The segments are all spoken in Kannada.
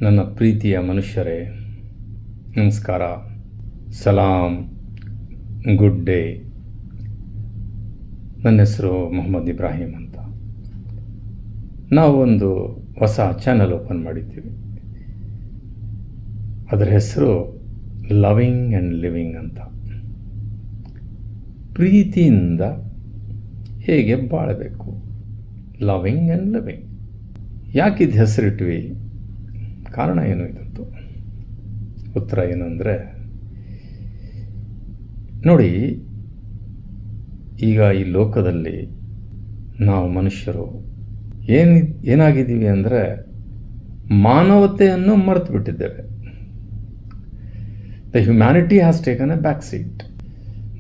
ನನ್ನ ಪ್ರೀತಿಯ ಮನುಷ್ಯರೇ, ನಮಸ್ಕಾರ, ಸಲಾಂ, ಗುಡ್ ಡೇ. ನನ್ನ ಹೆಸರು ಮೊಹಮ್ಮದ್ ಇಬ್ರಾಹಿಂ ಅಂತ. ನಾವು ಒಂದು ಹೊಸ ಚಾನಲ್ ಓಪನ್ ಮಾಡಿದ್ದೀವಿ. ಅದರ ಹೆಸರು ಲವಿಂಗ್ ಆ್ಯಂಡ್ ಲಿವಿಂಗ್ ಅಂತ. ಪ್ರೀತಿಯಿಂದ ಹೇಗೆ ಬಾಳಬೇಕು, ಲವಿಂಗ್ ಆ್ಯಂಡ್ ಲಿವಿಂಗ್. ಯಾಕಿದು ಹೆಸರಿಟ್ವಿ, ಕಾರಣ ಏನು ಇದಂತು? ಉತ್ತರ ಏನಂದರೆ, ನೋಡಿ, ಈಗ ಈ ಲೋಕದಲ್ಲಿ ನಾವು ಮನುಷ್ಯರು ಏನಾಗಿದ್ದೀವಿ ಅಂದರೆ ಮಾನವತೆಯನ್ನು ಮರೆತು ಬಿಟ್ಟಿದ್ದೇವೆ. The humanity has taken a back seat.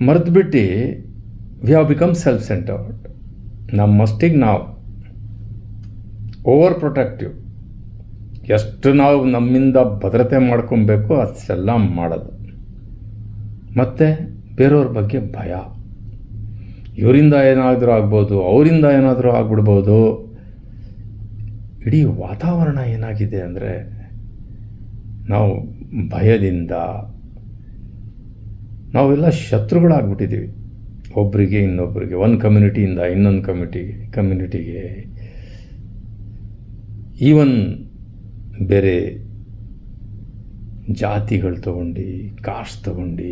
ಮರೆತು ಬಿಟ್ಟು we have become self centred. ನಮ್ಮಷ್ಟಿಗೆ ನಾವು ಓವರ್ ಪ್ರೊಟೆಕ್ಟಿವ್. ಎಷ್ಟು ನಾವು ನಮ್ಮಿಂದ ಭದ್ರತೆ ಮಾಡ್ಕೊಬೇಕು ಅಷ್ಟೆಲ್ಲ ಮಾಡೋದು. ಮತ್ತು ಬೇರೆಯವ್ರ ಬಗ್ಗೆ ಭಯ. ಇವರಿಂದ ಏನಾದರೂ ಆಗ್ಬೋದು, ಅವರಿಂದ ಏನಾದರೂ ಆಗ್ಬಿಡ್ಬೋದು. ಇಡೀ ವಾತಾವರಣ ಏನಾಗಿದೆ ಅಂದರೆ, ನಾವು ಭಯದಿಂದ ನಾವೆಲ್ಲ ಶತ್ರುಗಳಾಗ್ಬಿಟ್ಟಿದ್ದೀವಿ. ಒಬ್ಬರಿಗೆ ಇನ್ನೊಬ್ಬರಿಗೆ, ಒಂದು ಕಮ್ಯುನಿಟಿಯಿಂದ ಇನ್ನೊಂದು ಕಮ್ಯುನಿಟಿಗೆ, ಈವನ್ ಬೇರೆ ಜಾತಿಗಳು ತಗೊಂಡು, ಕಾಸ್ಟ್ ತಗೊಂಡು,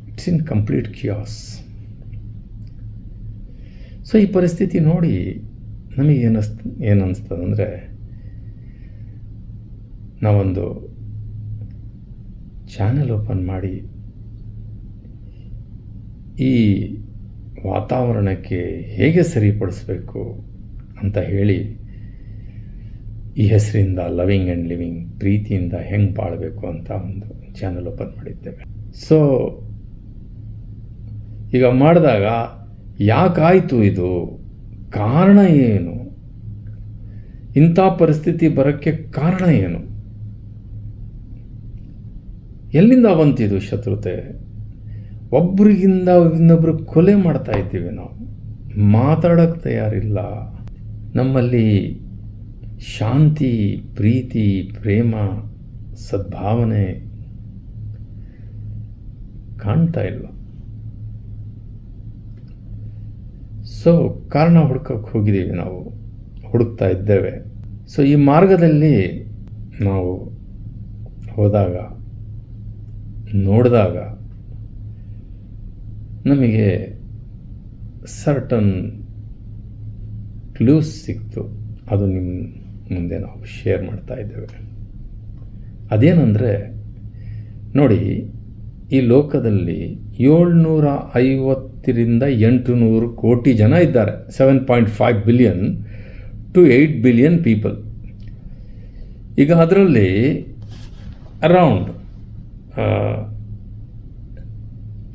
it's in complete Kia's. So ಈ ಪರಿಸ್ಥಿತಿ ನೋಡಿ ನಮಗೆ ಏನನ್ನಿಸ್ತದಂದರೆ, ನಾವೊಂದು ಚಾನೆಲ್ ಓಪನ್ ಮಾಡಿ ಈ ವಾತಾವರಣಕ್ಕೆ ಹೇಗೆ ಸರಿಪಡಿಸ್ಬೇಕು ಅಂತ ಹೇಳಿ ಈ ಹೆಸರಿಂದ ಲವಿಂಗ್ ಆ್ಯಂಡ್ ಲಿವಿಂಗ್, ಪ್ರೀತಿಯಿಂದ ಹೆಂಗೆ ಬಾಳಬೇಕು ಅಂತ ಒಂದು ಚಾನಲ್ ಓಪನ್ ಮಾಡಿದ್ದೇವೆ. ಸೊ ಈಗ ಮಾಡಿದಾಗ ಯಾಕಾಯಿತು ಇದು, ಕಾರಣ ಏನು, ಇಂಥ ಪರಿಸ್ಥಿತಿ ಬರೋಕ್ಕೆ ಕಾರಣ ಏನು, ಎಲ್ಲಿಂದ ಬಂತಿದು ಶತ್ರುತೆ? ಒಬ್ರಿಗಿಂದ ಇನ್ನೊಬ್ರು ಕೊಲೆ ಮಾಡ್ತಾ ಇದ್ದೀವಿ. ನಾವು ಮಾತಾಡೋಕ್ಕೆ ತಯಾರಿಲ್ಲ. ನಮ್ಮಲ್ಲಿ ಶಾಂತಿ, ಪ್ರೀತಿ, ಪ್ರೇಮ, ಸದ್ಭಾವನೆ ಕಾಣ್ತಾ ಇಲ್ಲ. ಸೊ ಕಾರಣ ಹುಡ್ಕಕ್ಕೆ ಹೋಗಿದ್ದೀವಿ, ನಾವು ಹುಡುಕ್ತಾ ಇದ್ದೇವೆ. ಸೊ ಈ ಮಾರ್ಗದಲ್ಲಿ ನಾವು ಹೋದಾಗ, ನೋಡಿದಾಗ ನಮಗೆ ಸರ್ಟನ್ ಕ್ಲೂಸ್ ಸಿಕ್ತು. ಅದು ನಿಮ್ಮ ಮುಂದೆ ನಾವು ಶೇರ್ ಮಾಡ್ತಾ ಇದ್ದೇವೆ. ಅದೇನೆಂದರೆ, ನೋಡಿ, ಈ ಲೋಕದಲ್ಲಿ 750ರಿಂದ 800 ಕೋಟಿ ಜನ ಇದ್ದಾರೆ. 7.5 ಬಿಲಿಯನ್ ಟು 8 ಬಿಲಿಯನ್ ಪೀಪಲ್. ಈಗ ಅದರಲ್ಲಿ ಅರೌಂಡ್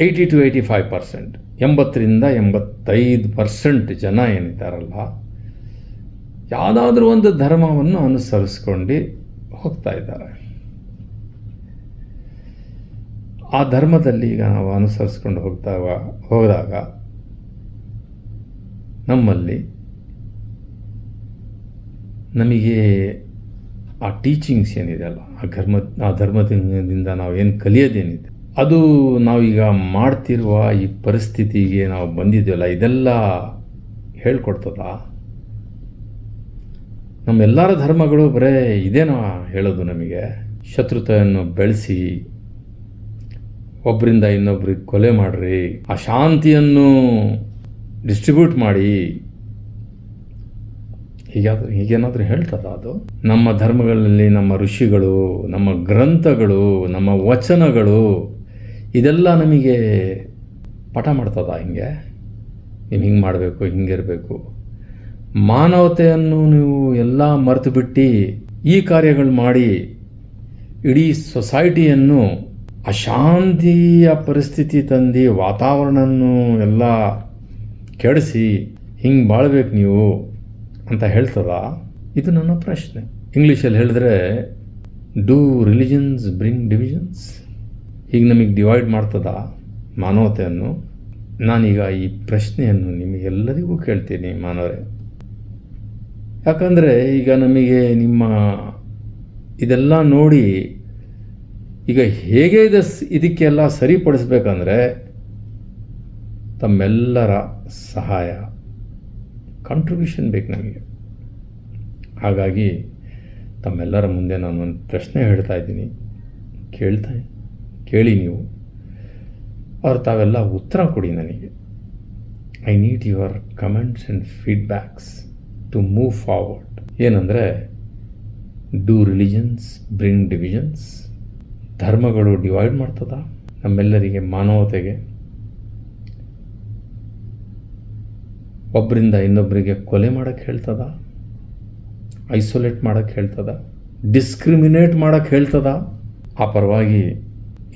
80 to 85%, 80ರಿಂದ 85% ಜನ ಏನಿದ್ದಾರಲ್ಲ, ಯಾವುದಾದ್ರೂ ಒಂದು ಧರ್ಮವನ್ನು ಅನುಸರಿಸ್ಕೊಂಡು ಹೋಗ್ತಾ ಇದ್ದಾರೆ. ಆ ಧರ್ಮದಲ್ಲಿ ಈಗ ನಾವು ಅನುಸರಿಸ್ಕೊಂಡು ಹೋದಾಗ ನಮ್ಮಲ್ಲಿ ನಮಗೆ ಆ ಟೀಚಿಂಗ್ಸ್ ಏನಿದೆಯಲ್ಲ, ಆ ಧರ್ಮದಿಂದ ನಾವು ಏನು ಕಲಿಯೋದೇನಿದೆ, ಅದು ನಾವೀಗ ಮಾಡ್ತಿರುವ ಈ ಪರಿಸ್ಥಿತಿಗೆ ನಾವು ಬಂದಿದ್ದೀವಲ್ಲ, ಇದೆಲ್ಲ ಹೇಳ್ಕೊಡ್ತದ? ನಮ್ಮೆಲ್ಲರ ಧರ್ಮಗಳು ಬರೇ ಇದೇನೋ ಹೇಳೋದು ನಮಗೆ. ಶತ್ರುತೆಯನ್ನು ಬೆಳೆಸಿ, ಒಬ್ಬರಿಂದ ಇನ್ನೊಬ್ರಿಗೆ ಕೊಲೆ ಮಾಡ್ರಿ, ಅಶಾಂತಿಯನ್ನು ಡಿಸ್ಟ್ರಿಬ್ಯೂಟ್ ಮಾಡಿ, ಹೀಗೇನಾದರೂ ಹೇಳ್ತದ ಅದು? ನಮ್ಮ ಧರ್ಮಗಳಲ್ಲಿ ನಮ್ಮ ಋಷಿಗಳು, ನಮ್ಮ ಗ್ರಂಥಗಳು, ನಮ್ಮ ವಚನಗಳು ಇದೆಲ್ಲ ನಮಗೆ ಪಾಠ ಮಾಡ್ತದ? ಹಿಂಗೆ ನೀವು ಹಿಂಗೆ ಮಾಡಬೇಕು, ಹಿಂಗಿರಬೇಕು. ಮಾನವತೆಯನ್ನು ನೀವು ಎಲ್ಲ ಮರೆತು ಬಿಟ್ಟು ಈ ಕಾರ್ಯಗಳು ಮಾಡಿ ಇಡೀ ಸೊಸೈಟಿಯನ್ನು ಅಶಾಂತಿಯ ಪರಿಸ್ಥಿತಿ ತಂದು ವಾತಾವರಣವನ್ನು ಎಲ್ಲ ಕೆಡಿಸಿ ಹಿಂಗೆ ಬಾಳ್ಬೇಕು ನೀವು ಅಂತ ಹೇಳ್ತದ? ಇದು ನನ್ನ ಪ್ರಶ್ನೆ. ಇಂಗ್ಲೀಷಲ್ಲಿ ಹೇಳಿದ್ರೆ, ಡೂ ರಿಲಿಜನ್ಸ್ ಬ್ರಿಂಗ್ ಡಿವಿಷನ್ಸ್? ಹೀಗೆ ನಮಗೆ ಡಿವೈಡ್ ಮಾಡ್ತದ ಮಾನವತೆಯನ್ನು? ನಾನೀಗ ಈ ಪ್ರಶ್ನೆಯನ್ನು ನಿಮಗೆಲ್ಲರಿಗೂ ಕೇಳ್ತೀನಿ ಮಾನವರೇ. ಯಾಕಂದರೆ ಈಗ ನಮಗೆ ನಿಮ್ಮ ಇದೆಲ್ಲ ನೋಡಿ ಈಗ ಹೇಗೆ ಇದಕ್ಕೆಲ್ಲ ಸರಿಪಡಿಸ್ಬೇಕಂದ್ರೆ ತಮ್ಮೆಲ್ಲರ ಸಹಾಯ, ಕಾಂಟ್ರಿಬ್ಯೂಷನ್ ಬೇಕು ನಮಗೆ. ಹಾಗಾಗಿ ತಮ್ಮೆಲ್ಲರ ಮುಂದೆ ನಾನು ಒಂದು ಪ್ರಶ್ನೆ ಹೇಳ್ತಾ ಇದ್ದೀನಿ, ಕೇಳಿ ನೀವು. ಅವ್ರು ತಾವೆಲ್ಲ ಉತ್ತರ ಕೊಡಿ ನನಗೆ. I need your comments and feedbacks to move forward. ಏನಂದರೆ, ಡೂ ರಿಲಿಜನ್ಸ್ ಬ್ರಿಂಗ್ ಡಿವಿಷನ್ಸ್? ಧರ್ಮಗಳು ಡಿವೈಡ್ ಮಾಡ್ತದ ನಮ್ಮೆಲ್ಲರಿಗೆ, ಮಾನವತೆಗೆ? ಒಬ್ಬರಿಂದ ಇನ್ನೊಬ್ಬರಿಗೆ ಕೊಲೆ ಮಾಡೋಕ್ಕೆ ಹೇಳ್ತದ? ಐಸೋಲೇಟ್ ಮಾಡೋಕ್ಕೆ ಹೇಳ್ತದ? ಡಿಸ್ಕ್ರಿಮಿನೇಟ್ ಮಾಡೋಕ್ಕೆ ಹೇಳ್ತದ? ಆ ಪರವಾಗಿ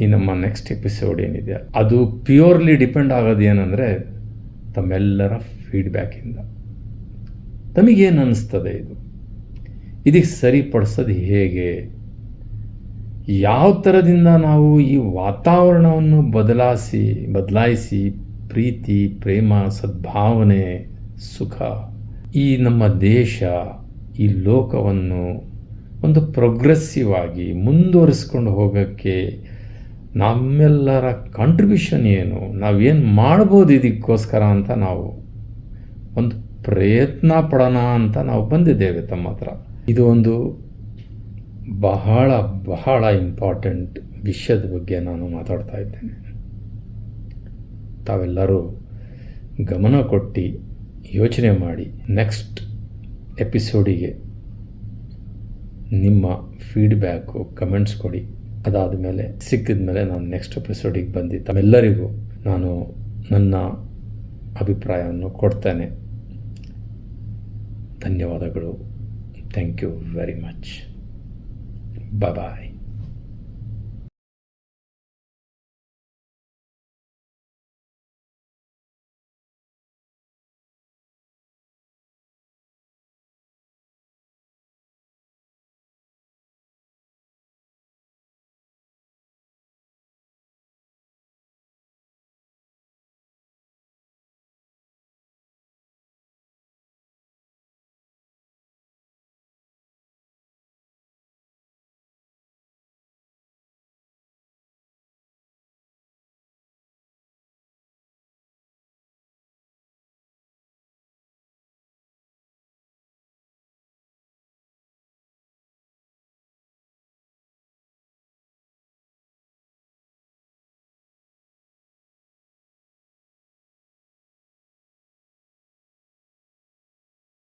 ಈ ನಮ್ಮ ನೆಕ್ಸ್ಟ್ ಎಪಿಸೋಡ್ ಏನಿದೆ ಅದು ಪ್ಯೂರ್ಲಿ ಡಿಪೆಂಡ್ ಆಗೋದು ಏನಂದರೆ ತಮ್ಮೆಲ್ಲರ ಫೀಡ್ಬ್ಯಾಕಿಂದ. ತಮಗೇನು ಅನ್ನಿಸ್ತದೆ ಇದಕ್ಕೆ ಸರಿಪಡಿಸೋದು ಹೇಗೆ? ಯಾವ ಥರದಿಂದ ನಾವು ಈ ವಾತಾವರಣವನ್ನು ಬದಲಾಯಿಸಿ ಪ್ರೀತಿ, ಪ್ರೇಮ, ಸದ್ಭಾವನೆ, ಸುಖ, ಈ ನಮ್ಮ ದೇಶ, ಈ ಲೋಕವನ್ನು ಒಂದು ಪ್ರೋಗ್ರೆಸಿವ್ ಆಗಿ ಮುಂದುವರಿಸ್ಕೊಂಡು ಹೋಗೋಕ್ಕೆ ನಮ್ಮೆಲ್ಲರ ಕಾಂಟ್ರಿಬ್ಯೂಷನ್ ಏನು, ನಾವೇನು ಮಾಡ್ಬೋದು ಇದಕ್ಕೋಸ್ಕರ ಅಂತ ನಾವು ಒಂದು ಪ್ರಯತ್ನ ಪಡೋಣ ಅಂತ ನಾವು ಬಂದಿದ್ದೇವೆ ತಮ್ಮ ಹತ್ರ. ಇದು ಒಂದು ಬಹಳ ಬಹಳ ಇಂಪಾರ್ಟೆಂಟ್ ವಿಷಯದ ಬಗ್ಗೆ ನಾನು ಮಾತಾಡ್ತಾ ಇದ್ದೇನೆ. ತಾವೆಲ್ಲರೂ ಗಮನ ಕೊಟ್ಟು ಯೋಚನೆ ಮಾಡಿ ನೆಕ್ಸ್ಟ್ ಎಪಿಸೋಡಿಗೆ ನಿಮ್ಮ ಫೀಡ್ಬ್ಯಾಕು, ಕಮೆಂಟ್ಸ್ ಕೊಡಿ. ಅದಾದ ಮೇಲೆ ಸಿಕ್ಕಿದ ಮೇಲೆ ನಾನು ನೆಕ್ಸ್ಟ್ ಎಪಿಸೋಡಿಗೆ ಬಂದು ತಮ್ಮೆಲ್ಲರಿಗೂ ನಾನು ನನ್ನ ಅಭಿಪ್ರಾಯವನ್ನು ಕೊಡ್ತೇನೆ. ಧನ್ಯವಾದಗಳು. Thank you very much. Bye.